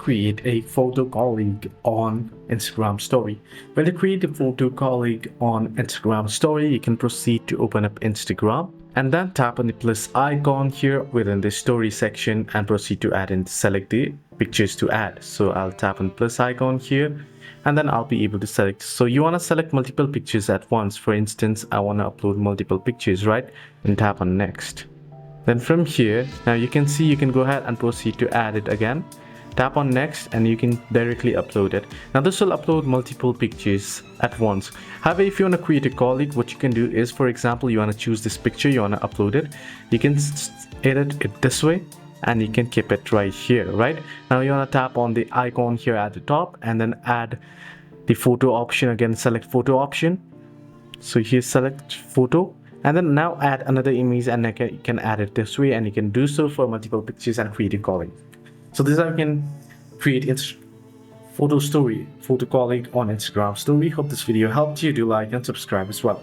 create a photo colleague on Instagram story. When you create a photo colleague on Instagram story, you can proceed to open up Instagram and then tap on the plus icon here within the story section and proceed to add and select the pictures to add. So I'll tap on plus icon here and then I'll be able to select. So you want to select multiple pictures at once. For instance, I want to upload multiple pictures, right? And tap on next. Then from here, now you can see you can go ahead and proceed to add it again. Tap on next and you can directly upload it. Now this will upload multiple pictures at once. However, if you want to create a colleague, what you can do is, for example, you want to choose this picture, you want to upload it. You can edit it this way and you can keep it right here, right? Now you want to tap on the icon here at the top and then add the photo option. Again, select photo option. So here select photo. And then now add another image and you can add it this way and you can do so for multiple pictures and create a colleague. So this is how you can create photo colleague on Instagram story. Hope this video helped you. Do like and subscribe as well.